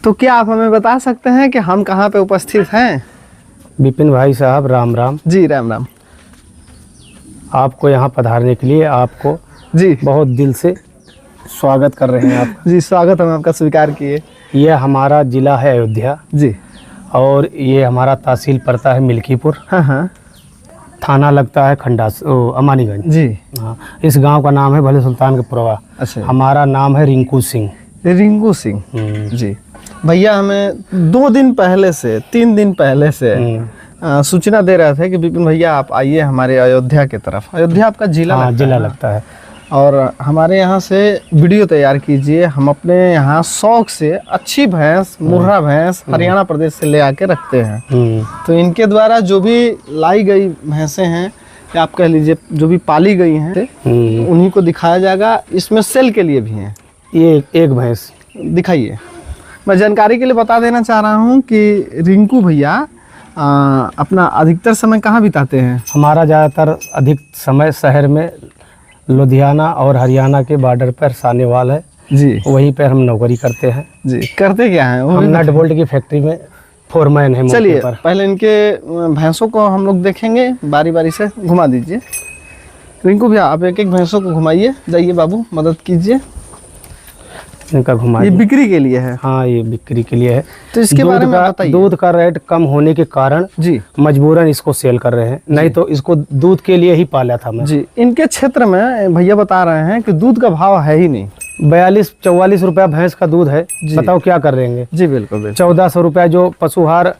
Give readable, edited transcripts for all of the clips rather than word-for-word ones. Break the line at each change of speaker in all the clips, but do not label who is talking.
तो क्या आप हमें बता सकते हैं कि हम कहाँ पे उपस्थित हैं?
विपिन भाई साहब राम राम।
जी राम राम।
आपको यहाँ पधारने के लिए आपको
जी
बहुत दिल से स्वागत कर रहे हैं आप।
जी स्वागत हम आपका स्वीकार किए।
ये हमारा ज़िला है अयोध्या
जी।
और ये हमारा तहसील पड़ता है मिल्कीपुर।
हाँ हाँ।
थाना लगता है अमानीगंज।
जी।
हाँ, इस गांव का नाम है भले सुल्तान के पुरवा।
अच्छा।
हमारा नाम है रिंकू सिंह।
रिंकू सिंह। जी भैया, हमें 2 दिन पहले से 3 दिन पहले से सूचना दे रहे थे कि विपिन भैया आप आइए हमारे अयोध्या की तरफ। अयोध्या आपका जिला
हाँ,
लगता
जिला
है
लगता है।
और हमारे यहाँ से वीडियो तैयार कीजिए। हम अपने यहाँ शौक से अच्छी भैंस, मुर्रा भैंस हरियाणा प्रदेश से ले आके रखते हैं। तो इनके द्वारा जो भी लाई गई भैंसें हैं या आप कह लीजिए जो भी पाली गई हैं उन्हीं को दिखाया जाएगा। इसमें सेल के लिए भी हैं।
ये एक भैंस
दिखाइए। मैं जानकारी के लिए बता देना चाह रहा हूँ कि रिंकू भैया अपना अधिकतर समय कहाँ बिताते हैं?
हमारा ज़्यादातर अधिक समय शहर में लुधियाना और हरियाणा के बॉर्डर पर सानेवाल है
जी,
वहीं पर हम नौकरी करते हैं।
जी करते क्या हैं?
हम नट बोल्ट की फैक्ट्री में फोरमैन है।
चलिए पहले इनके भैंसों को हम लोग देखेंगे, बारी बारी से घुमा दीजिए। रिंकू भैया आप एक एक भैंसों को घुमाइए। जाइए बाबू, मदद कीजिए।
इनका घुमाइए।
ये बिक्री के लिए है?
हाँ, ये बिक्री के लिए है।
तो इसके बारे में बताइए।
दूध का रेट कम होने के कारण जी मजबूरन इसको सेल कर रहे हैं, नहीं तो इसको दूध के लिए ही पाला था मैं। जी।
इनके क्षेत्र में भैया बता रहे हैं कि दूध का भाव है ही नहीं।
42-44 रुपया भैंस का दूध है। बताओ क्या कर देंगे? जी
बिल्कुल।
1400 रुपया जो पशुहार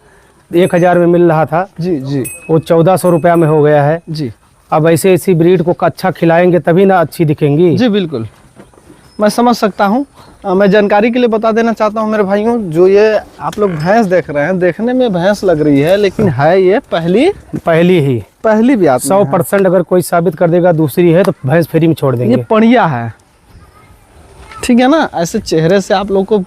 1000 में मिल रहा था
जी जी
वो 1400 रुपया में हो गया है
जी।
अब ऐसे ऐसी ब्रीड को अच्छा खिलाएंगे तभी ना अच्छी दिखेंगी।
जी बिल्कुल, मैं समझ सकता हूँ। मैं जानकारी के लिए बता देना चाहता हूँ मेरे भाइयों, जो ये आप लोग भैंस देख रहे हैं, देखने में भैंस लग रही है लेकिन है ये पहली भी आप
100% अगर कोई साबित कर देगा दूसरी है तो भैंस फ्री में छोड़ देंगे।
ये पड़िया है, ठीक है ना? ऐसे चेहरे से आप लोग को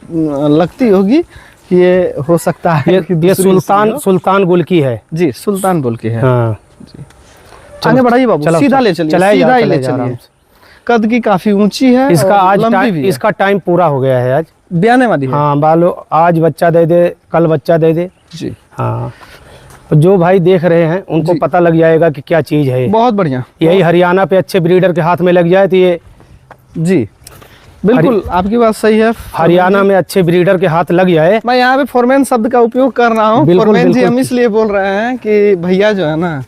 लगती होगी कि ये हो सकता है
ये सुल्तान गुल की है।
जी, सुल्तान गुल की है।
हाँ जी।
आगे बढ़ाइए बाबू, सीधा ले चलिए, सीधा ही ले चलिए। कद की काफी ऊंची है।
इसका टाइम पूरा हो गया है। आज
ब्याने वाली है।
हाँ, बालो आज बच्चा दे दे, कल बच्चा दे दे।
जी
हाँ, जो भाई देख रहे हैं उनको पता लग जाएगा कि क्या चीज है।
बहुत बढ़िया।
यही हरियाणा पे अच्छे ब्रीडर के हाथ में लग जाए तो ये
जी बिल्कुल आपकी बात सही है।
हरियाणा में अच्छे ब्रीडर के हाथ लग जाए।
मैं यहाँ पे फोरमैन शब्द का उपयोग कर रहा हूँ। फोरमैन जी हम इसलिए बोल रहे हैं कि भैया जो है ना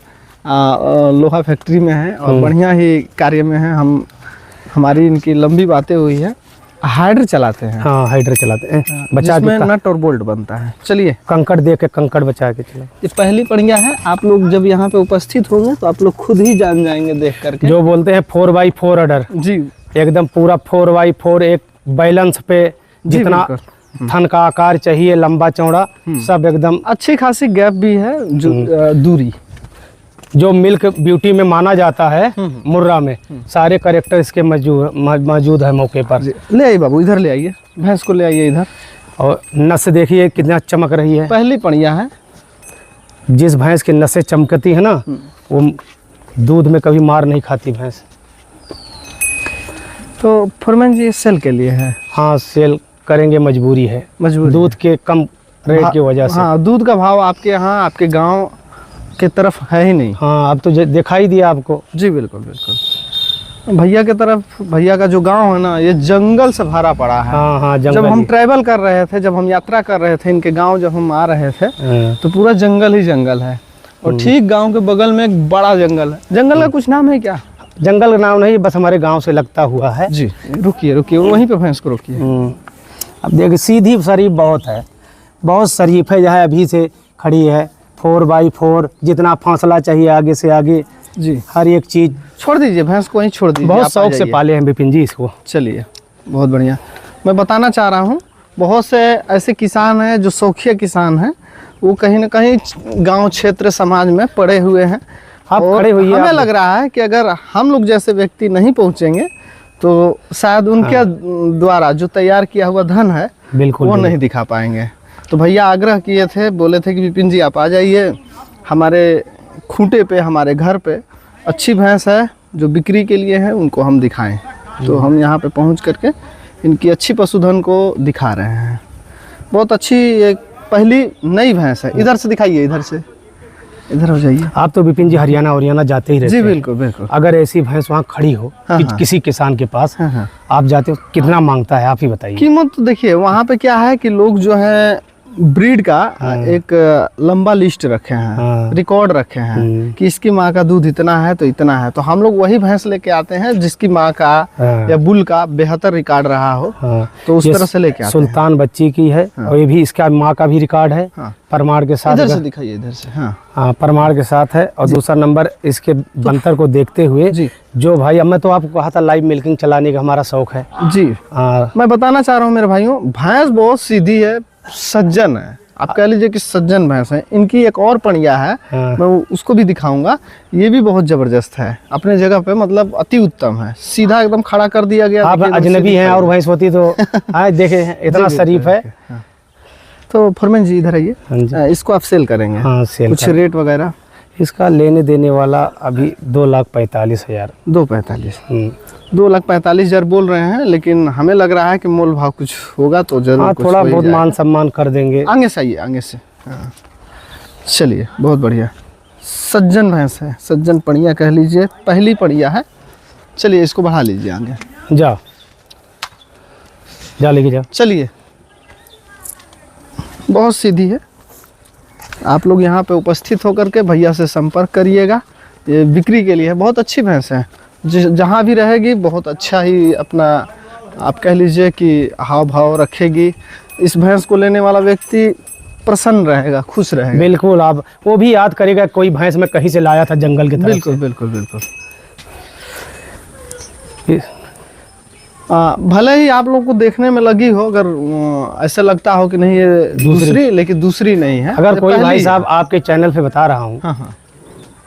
लोहा फैक्ट्री में है और बढ़िया ही कार्य में है। हमारी इनकी लंबी बातें हुई है। हाइड्र चलाते हैं।
हाँ, हाइड्र चलाते हैं, बचा
जिसमें नट और बोल्ट बनता है। चलिए,
कंकड़ दे के कंकड़ बचा के चला।
ये पहली पड़िया है। आप लोग जब यहाँ पे उपस्थित होंगे तो आप लोग खुद ही जान जाएंगे देख करके।
जो बोलते हैं 4x4 अडर।
जी एकदम
पूरा 4x4 एक बैलेंस पे जितना थन का आकार चाहिए, लंबा चौड़ा सब एकदम।
अच्छी खासी गैप भी है, दूरी
जो मिल्क ब्यूटी में माना जाता है मुर्रा में, सारे कैरेक्टर इसके मौजूद है मौके पर।
ले आइए बाबू, इधर ले आइए, भैंस को ले आइए इधर।
और नस देखिए कितना चमक रही है।
पहली पड़िया है।
जिस भैंस की नसें चमकती है ना वो दूध में कभी मार नहीं खाती भैंस।
तो फोरमैन जी सेल के लिए है?
हाँ, सेल करेंगे, मजबूरी है। दूध के कम रेट की वजह से।
हाँ, दूध का भाव आपके यहाँ आपके गांव के तरफ है ही नहीं।
हाँ, अब तो दिखाई दिया आपको।
जी बिल्कुल बिल्कुल। भैया के तरफ, भैया का जो गांव है ना ये जंगल से भरा पड़ा है।
हाँ हाँ,
जब हम ट्रैवल कर रहे थे, जब हम यात्रा कर रहे थे इनके गांव, जब हम आ रहे थे तो पूरा जंगल ही जंगल है। और ठीक गांव के बगल में एक बड़ा जंगल है। जंगल का कुछ नाम है क्या?
जंगल का नाम नहीं, बस हमारे गांव से लगता हुआ है।
जी रुकिए रुकिए, वहीं पे भैंस को रोकिए।
अब देखिए सीधी शरीफ बहुत है, बहुत शरीफ है। जहाँ अभी से खड़ी है 4x4, जितना फासला चाहिए आगे से आगे
जी,
हर एक चीज।
छोड़ दीजिए भैंस को, वहीं छोड़ दीजिए।
बहुत शौक से पाले हैं विपिन जी इसको।
चलिए, बहुत बढ़िया। मैं बताना चाह रहा हूँ बहुत से ऐसे किसान हैं जो शौकिया किसान हैं, वो कहीं ना कहीं गांव क्षेत्र समाज में पड़े हुए हैं।
आप खड़े हुए,
हमें लग रहा है कि अगर हम लोग जैसे व्यक्ति नहीं पहुंचेंगे तो शायद उनके द्वारा जो तैयार किया हुआ धन है
बिल्कुल
वो नहीं दिखा पाएंगे। तो भैया आग्रह किए थे, बोले थे कि विपिन जी आप आ जाइए हमारे खूंटे पे, हमारे घर पे अच्छी भैंस है जो बिक्री के लिए है, उनको हम दिखाएं। तो हम यहाँ पे पहुँच करके इनकी अच्छी पशुधन को दिखा रहे हैं। बहुत अच्छी एक पहली नई भैंस है। इधर से दिखाइए, इधर से, इधर हो जाइए।
आप तो विपिन जी हरियाणा जाते ही रहते
जी
हैं।
बिल्कुल बिल्कुल।
अगर ऐसी भैंस वहाँ खड़ी हो किसी किसान के पास, आप जाते हो, कितना मांगता है आप ही बताइए।
कीमत तो देखिए वहाँ पे क्या है कि लोग जो है ब्रीड का एक लंबा लिस्ट रखे हैं, रिकॉर्ड रखे हैं कि इसकी माँ का दूध इतना है तो इतना है, तो हम लोग वही भैंस लेके आते हैं जिसकी माँ का या बुल का बेहतर रिकॉर्ड रहा हो, तो उस तरह से लेके आते हैं।
सुल्तान बच्ची की है और ये भी इसका माँ का भी रिकॉर्ड है, प्रमाण के साथ।
इधर से दिखाइए, इधर से।
हाँ, प्रमाण के साथ है। और दूसरा नंबर इसके बंतर को देखते हुए जो भाई, अब मैं तो आपको कहा था लाइव मिल्किंग चलाने का हमारा शौक है
जी। मैं बताना चाह रहा हूँ मेरे भाइयों, भैंस बहुत सीधी है, सज्जन है, आप कह लीजिए कि सज्जन भैंस है। इनकी एक और पणिया है, मैं उसको भी दिखाऊंगा, ये भी बहुत जबरदस्त है अपने जगह पे, मतलब अति उत्तम है, सीधा एकदम खड़ा कर दिया गया।
आप अजनबी हैं और भैंस होती तो देखे इतना शरीफ है।
तो फरमान जी इधर आइए, इसको आप सेल करेंगे?
हाँ, सेल
कुछ रेट वगैरह?
इसका लेने देने वाला अभी 2,45,000।
2,45,000 2,45,000 बोल रहे हैं, लेकिन हमें लग रहा है कि मोल भाव कुछ होगा तो जरूर।
हाँ, थोड़ा बहुत मान सम्मान कर देंगे।
आगे से आइए, आगे से। चलिए, बहुत बढ़िया, सज्जन भैंस है, सज्जन पड़िया कह लीजिए, पहली पड़िया है। चलिए इसको बढ़ा लीजिए आगे,
जाओ जा लेके जाओ।
चलिए, बहुत सीधी है। आप लोग यहाँ पे उपस्थित होकर के भैया से संपर्क करिएगा, ये बिक्री के लिए है। बहुत अच्छी भैंस है, जहाँ भी रहेगी बहुत अच्छा ही अपना, आप कह लीजिए कि हाव भाव रखेगी। इस भैंस को लेने वाला व्यक्ति प्रसन्न रहेगा, खुश रहेगा।
बिल्कुल, आप वो भी याद करेगा कोई भैंस में कहीं से लाया था जंगल के तरफ।
बिल्कुल बिल्कुल बिल्कुल। भले ही आप लोग को देखने में लगी हो, अगर ऐसा लगता हो कि नहीं ये दूसरी, लेकिन दूसरी नहीं है।
अगर कोई भाई साहब आपके चैनल पे बता रहा हूँ,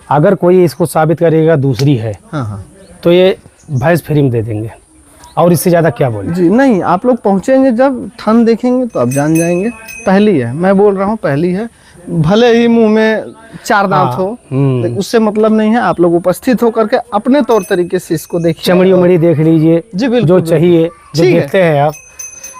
अगर कोई इसको साबित करेगा दूसरी है, तो ये भैंस फ्री में दे देंगे, और इससे ज्यादा क्या बोले। जी
नहीं, आप लोग पहुंचेंगे जब थन देखेंगे तो आप जान जाएंगे। पहली है, मैं बोल रहा हूँ पहली है, भले ही मुंह में 4 दांत हो, उससे मतलब नहीं है। आप लोग उपस्थित होकर के अपने तौर तरीके से इसको देखिए,
चमड़ी उमड़ी देख लीजिए जी, बिल्कुल जो चाहिए, जो देखते हैं आप।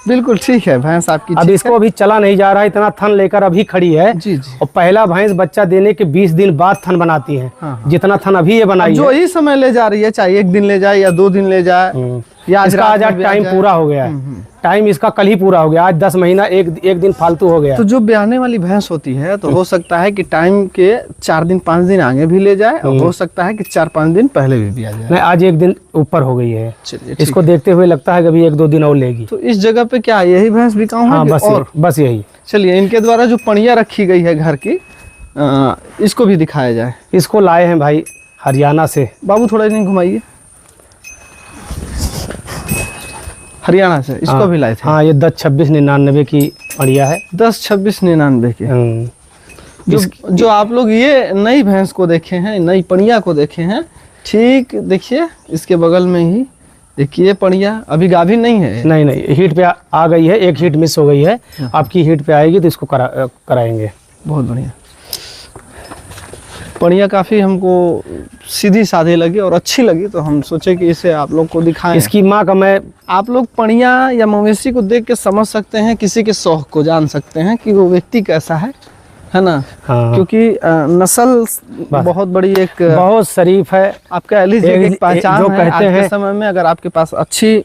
बिल्कुल ठीक है, भैंस आपकी।
अब इसको अभी चला नहीं जा रहा है, इतना थन लेकर अभी खड़ी है।
जी जी।
और पहला भैंस बच्चा देने के 20 दिन बाद थन बनाती है। जितना थन अभी ये बनाई
जो ही समय ले जा रही है, चाहे 1 दिन ले जाए या 2 दिन ले जाए, या
आज टाइम पूरा हो गया है। टाइम इसका कल ही पूरा हो गया, आज 10 महीना एक दिन फालतू हो गया।
तो जो ब्याने वाली भैंस होती है, तो हो सकता है कि टाइम के 4 दिन 5 दिन आगे भी ले जाए, और हो सकता है कि 4-5 दिन पहले भी आ जाए।
नहीं, आज 1 दिन ऊपर हो गई है।
चलिए,
इसको देखते हुए लगता है कि अभी 1-2 दिन और लेगी।
तो इस जगह पे क्या यही भैंस बिकाऊं?
हाँ, बस यही।
चलिए, इनके द्वारा जो पणिया रखी गई है घर की, इसको भी दिखाया जाए।
इसको लाए हैं भाई हरियाणा से।
बाबू थोड़ा इन्हें घुमाइए, हरियाणा से इसको भी लाए थे।
हाँ, ये 10-26-99 की पड़िया है।
10-26-99 की। जो आप लोग ये नई भैंस को देखे हैं, नई पड़िया को देखे हैं, ठीक देखिए इसके बगल में ही देखिए पड़िया, अभी गाभिन नहीं है।
नहीं, हीट पे आ गई है, एक हीट मिस हो गई है, आपकी हीट पे आएगी तो इसको कराएंगे।
बहुत बढ़िया। पड़िया काफ़ी हमको सीधी साधी लगी और अच्छी लगी, तो हम सोचे कि इसे आप लोग को दिखाएं।
इसकी माँ का मैं,
आप लोग पड़िया या मवेशी को देख के समझ सकते हैं, किसी के शौक को जान सकते हैं कि वो व्यक्ति कैसा है ना।
हाँ।
क्योंकि नस्ल बहुत बड़ी, एक
बहुत शरीफ है।
आप कह लीजिए एक पहचान
जो
है।
कहते
आज
हैं
के समय में अगर आपके पास अच्छी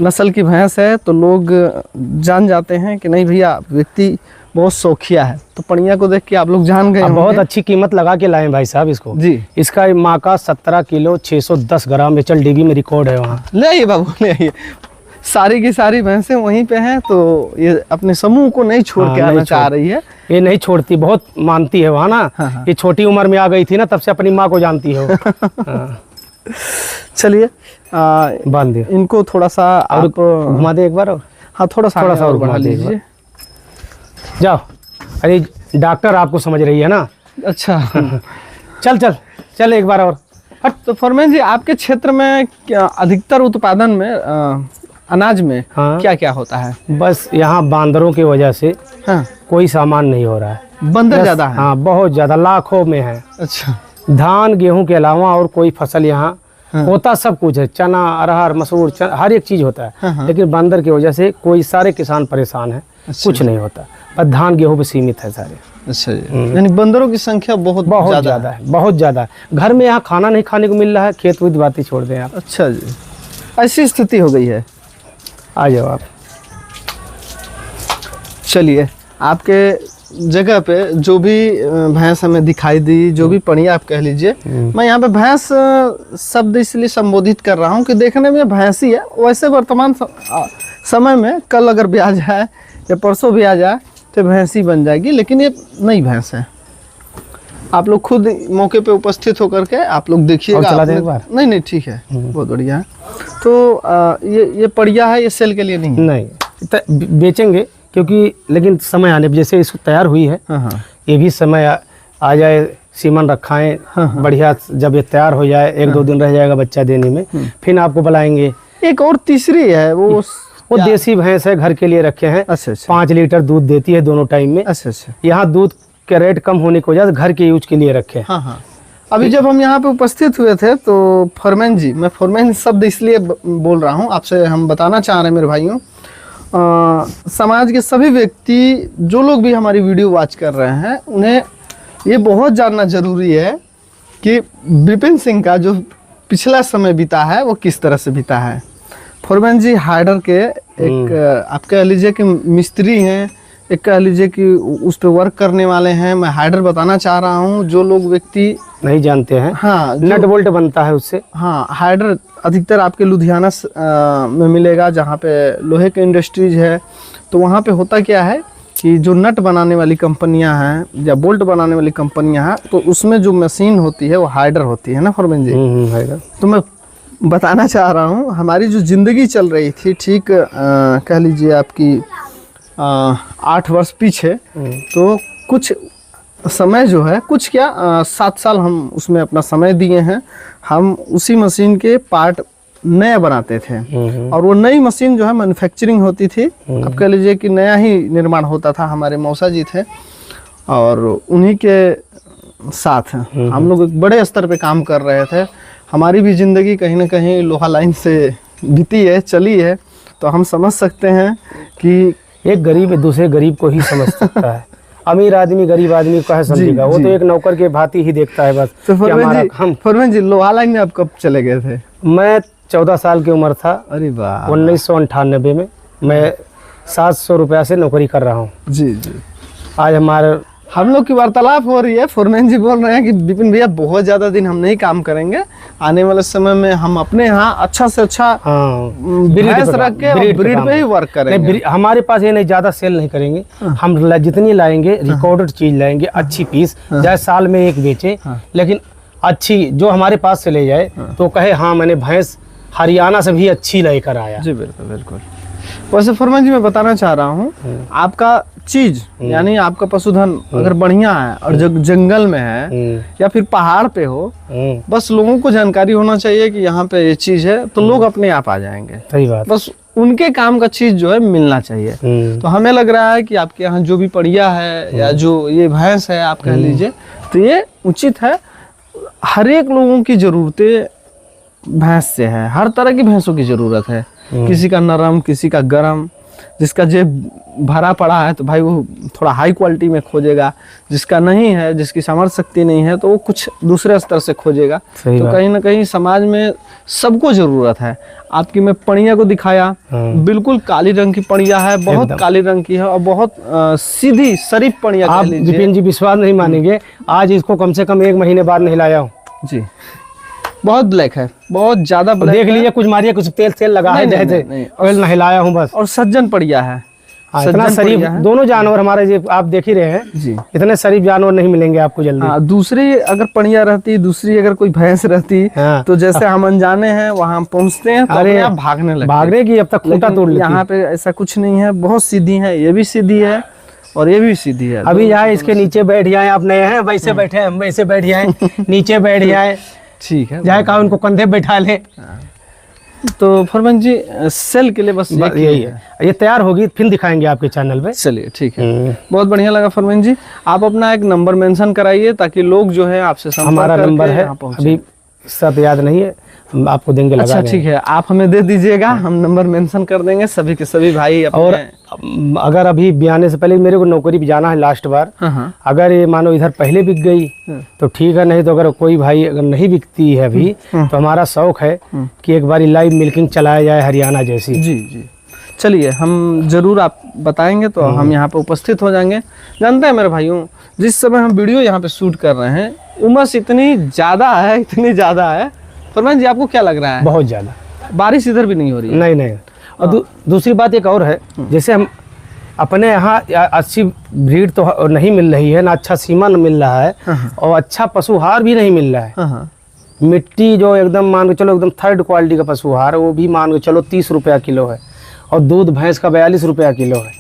नस्ल की भैंस है, तो लोग जान जाते हैं कि नहीं भैया व्यक्ति बहुत शौकिया है। तो पड़िया को देख के आप लोग जान गए।
बहुत अच्छी कीमत लगा के लाए भाई साहब इसको
जी।
इसका माँ का 17 किलो 610 ग्राम HLDB में रिकॉर्ड है वहाँ।
ले आइए बाबू, ले आइए। सारी की सारी भैंसें वहीं पे हैं, तो ये अपने समूह को नहीं छोड़ के आना चाह रही है।
ये नहीं छोड़ती, बहुत मानती है वहाँ ना। ये छोटी उम्र में आ गई थी ना, तब से अपनी माँ को जानती है।
चलिए,
बांध दिया
इनको थोड़ा सा
और घुमा दे एक बार।
हाँ, थोड़ा सा और बढ़ा लीजिए।
जाओ, अरे डॉक्टर आपको समझ रही है ना।
अच्छा।
चल एक बार और।
तो फरमान जी, आपके क्षेत्र में अधिकतर उत्पादन में अनाज में क्या क्या होता है?
बस यहाँ बांदरों की वजह से कोई सामान नहीं हो रहा है।
बंदर ज्यादा है?
हाँ, बहुत ज्यादा, लाखों में है।
अच्छा।
धान गेहूं के अलावा और कोई फसल यहाँ होता सब कुछ है, चना अरहर मसूर हर एक चीज होता है, लेकिन बंदर की वजह से कोई सारे किसान परेशान हैं। कुछ नहीं होता, बस धान गेहूं पे सीमित है सारे।
अच्छा जी, यानी बंदरों की संख्या बहुत
ज्यादा है, बहुत ज्यादा है। घर में यहाँ खाना नहीं खाने को मिल रहा है, खेत वेत बातें छोड़ दें आप।
अच्छा जी, ऐसी स्थिति हो गई है।
आ जाओ आप।
चलिए, आपके जगह पे जो भी भैंस हमें दिखाई दी, जो भी पड़िया आप कह लीजिए, मैं यहाँ पे भैंस शब्द इसलिए संबोधित कर रहा हूँ कि देखने में भैंस ही है। वैसे वर्तमान समय में कल अगर भी आ जाए या परसों भी आ जाए तो भैंस ही बन जाएगी, लेकिन ये नई भैंस है। आप लोग खुद मौके पे उपस्थित होकर के आप लोग देखिएगा। नहीं नहीं, ठीक है, बहुत बढ़िया है। तो ये पड़िया है, ये सेल के लिए नहीं
बेचेंगे, क्योंकि लेकिन समय आने पर जैसे इसको तैयार हुई है, ये भी समय आ जाए, सीमन रखाएं बढ़िया, जब ये तैयार हो जाए 1-2 दिन रह जाएगा बच्चा देने में, फिर आपको बुलाएंगे।
एक और तीसरी है, वो
देसी भैंस है, घर के लिए रखे हैं।
अच्छा।
5 लीटर दूध देती है दोनों टाइम में।
अच्छा।
यहाँ दूध के रेट कम होने की वजह से घर के यूज के लिए रखे हैं।
हाँ। अभी जब हम यहाँ पे उपस्थित हुए थे तो फॉरमैन जी, मैं फॉरमैन शब्द इसलिए बोल रहा हूँ आपसे, हम बताना चाह रहे हैं मेरे भाइयों, समाज के सभी व्यक्ति जो लोग भी हमारी वीडियो वॉच कर रहे हैं, उन्हें ये बहुत जानना जरूरी है कि विपिन सिंह का जो पिछला समय बीता है वो किस तरह से बीता है। फॉरमैन जी हाइडर के एक आप कह लीजिए कि मिस्त्री हैं, एक कह लीजिए कि उस पर वर्क करने वाले हैं। मैं हाइडर बताना चाह रहा हूँ, जो लोग व्यक्ति
नहीं जानते हैं,
हाँ,
नट बोल्ट बनता है उससे।
हाँ, हाइडर अधिकतर आपके लुधियाना में मिलेगा, जहाँ पे लोहे के इंडस्ट्रीज है। तो वहाँ पे होता क्या है कि जो नट बनाने वाली कंपनियां हैं या बोल्ट बनाने वाली कंपनियां हैं, तो उसमें जो मशीन होती है वो हाइडर होती है ना फॉरमैन जी।
हाइडर।
तो मैं बताना चाह रहा हूँ, हमारी जो ज़िंदगी चल रही थी, ठीक कह लीजिए आपकी 8 वर्ष पीछे, तो कुछ समय जो है, कुछ क्या 7 साल हम उसमें अपना समय दिए हैं। हम उसी मशीन के पार्ट नया बनाते थे, और वो नई मशीन जो है मैन्युफैक्चरिंग होती थी। अब कह लीजिए कि नया ही निर्माण होता था। हमारे मौसा जी थे और उन्हीं के साथ हम लोग एक बड़े स्तर पे काम कर रहे थे। हमारी भी ज़िंदगी कहीं ना कहीं लोहा लाइन से बीती है, चली है। तो हम समझ सकते हैं कि
एक गरीब दूसरे गरीब को ही समझ सकता है। अमीर आदमी गरीब आदमी को है समझेगा, वो तो एक नौकर के भांति ही देखता है बस।
तो फॉरमैन जी लोहा लाइन में आप कब चले गए थे?
मैं 14 साल की उम्र था।
अरे वाह।
1998 में मैं 700 रुपया से नौकरी कर रहा हूँ।
जी।
आज हम
लोग की वार्तालाप हो रही है। फॉरमैन जी बोल रहे हैं कि विपिन भैया बहुत ज्यादा दिन हम नहीं काम करेंगे, आने वाले समय में हम अपने यहाँ अच्छा से अच्छा भैंस रख के ब्रीड पे ही वर्क करेंगे।
हमारे पास ये नहीं, ज्यादा सेल नहीं करेंगे। हम जितनी लाएंगे रिकॉर्डेड चीज लाएंगे, अच्छी पीस, चाहे साल में एक बेचे, लेकिन अच्छी जो हमारे पास से ले जाए तो कहे हाँ मैंने भैंस हरियाणा से भी अच्छी लेकर आया।
जी बिल्कुल। वैसे फॉरमैन जी मैं बताना चाह रहा हूँ, आपका चीज यानी आपका पशुधन अगर बढ़िया है और जंगल में है या फिर पहाड़ पे हो, बस लोगों को जानकारी होना चाहिए कि यहाँ पे ये चीज है, तो लोग अपने आप आ जाएंगे।
सही बात।
बस उनके काम का चीज जो है मिलना चाहिए। तो हमें लग रहा है कि आपके यहाँ जो भी पड़िया है या जो ये भैंस है आप कह लीजिए, तो ये उचित है। हर एक लोगों की जरूरतें भैंस से है, हर तरह की भैंसों की जरूरत है। किसी का नरम, किसी का गरम, जिसका जेब भरा पड़ा है तो भाई वो थोड़ा हाई क्वालिटी में खोजेगा, जिसका नहीं है, जिसकी सामर्थ्य शक्ति नहीं है तो वो कुछ दूसरे स्तर से खोजेगा। तो कहीं ना कहीं समाज में सबको जरूरत है। आपकी मैं पड़िया को दिखाया, बिल्कुल काली रंग की पड़िया है, बहुत काली रंग की है और बहुत सीधी शरीफ पड़िया।
आप विपिन जी विश्वास नहीं मानेंगे, आज इसको कम से कम 1 महीने बाद नहलाया हूँ जी।
बहुत ब्लैक है, बहुत ज्यादा ब्लैक।
देख लीजिए, कुछ मारिए, कुछ तेल लगा है, जैसे ऑयल नहलाया हूँ बस।
और सज्जन पड़िया है,
इतना शरीफ दोनों जानवर हमारे जी, आप देख ही रहे हैं जी। इतने शरीफ जानवर नहीं मिलेंगे आपको जल्दी।
दूसरी अगर पड़िया रहती, दूसरी अगर कोई भैंस रहती, तो जैसे हम अनजाने हैं वहाँ हम पहुँचते हैं तो अरे आप भागने
की अब तक खूंटा तोड़ लेती है।
यहाँ पे ऐसा कुछ नहीं है, बहुत सीधी है, ये भी सीधी है और ये भी सीधी है।
अभी यहाँ इसके नीचे बैठ जाए, आप नए हैं वैसे बैठे हैं, वैसे बैठ जाए, नीचे बैठ जाए,
ठीक है,
जाए कहा उनको कंधे बैठा ले।
तो फॉरमैन जी सेल के लिए बस
यही है। ये तैयार होगी फिर दिखाएंगे आपके चैनल पे।
चलिए ठीक है, बहुत बढ़िया लगा फॉरमैन जी। आप अपना एक नंबर मेंशन कराइए ताकि लोग जो है आपसे संपर्क
हमारा नंबर है अभी इसका तो याद नहीं है, हम आपको देंगे, लगा
अच्छा ठीक है, आप हमें दे दीजिएगा, हम नंबर मेंशन कर देंगे, सभी के सभी भाई अपने।
और अगर अभी ब्याने से पहले मेरे को नौकरी भी जाना है लास्ट बार,
हाँ।
अगर ये मानो इधर पहले बिक गई तो ठीक है, नहीं तो अगर कोई भाई अगर नहीं बिकती है अभी तो हमारा शौक है कि एक बार लाइव मिल्किंग चलाया जाए हरियाणा जैसी।
जी जी, चलिए हम जरूर, आप बताएंगे तो हम यहाँ पे उपस्थित हो जाएंगे। जानते हैं मेरे भाइयों, जिस समय हम वीडियो यहाँ पे शूट कर रहे हैं, उमस इतनी ज़्यादा है, इतनी ज़्यादा है। फरमान जी, आपको क्या लग रहा है?
बहुत ज़्यादा
बारिश इधर भी नहीं हो रही है।
नहीं। और दूसरी बात एक और है, जैसे हम अपने यहाँ अच्छी ब्रीड तो नहीं मिल रही है ना, अच्छा सीमन मिल रहा है और अच्छा पशुहार भी नहीं मिल रहा है।
हाँ।
मिट्टी जो एकदम मान के चलो एकदम थर्ड क्वालिटी का पशुहार, वो भी मान के चलो 30 रुपया किलो है और दूध भैंस का 42 रुपया किलो है।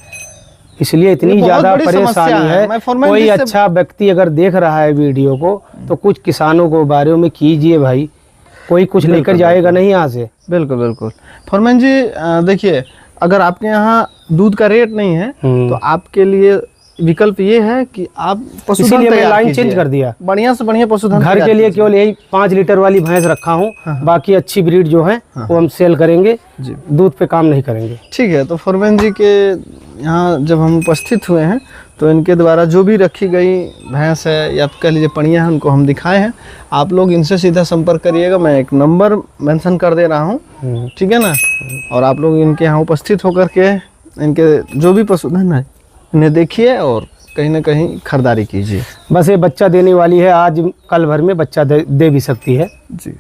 इसलिए इतनी ज़्यादा परेशानी है। कोई अच्छा व्यक्ति अगर देख रहा है वीडियो को तो कुछ किसानों को बारे में कीजिए भाई, कोई कुछ लेकर जाएगा नहीं यहाँ से।
बिल्कुल बिल्कुल। फरमान जी देखिए, अगर आपके यहाँ दूध का रेट नहीं है तो आपके लिए विकल्प ये है कि आप पशुधन तैयार
लाइन चेंज कर दिया,
बढ़िया से बढ़िया पशुधन
घर के लिए केवल यही 5 लीटर वाली भैंस रखा हूँ। बाकी अच्छी ब्रीड जो है वो हम सेल करेंगे, दूध पे काम नहीं करेंगे।
ठीक है, तो फरमान जी के यहाँ जब हम उपस्थित हुए हैं तो इनके द्वारा जो भी रखी गई भैंस है या कह लीजिए पड़ियाँ हैं, उनको हम दिखाए हैं। आप लोग इनसे सीधा संपर्क करिएगा, मैं एक नंबर मेंशन कर दे रहा हूँ, ठीक है ना। और आप लोग इनके यहाँ उपस्थित होकर के इनके जो भी पशुधन है इन्हें देखिए और कहीं ना कहीं खरीदारी कीजिए।
बस ये बच्चा देने वाली है, आज कल भर में बच्चा दे भी सकती है
जी।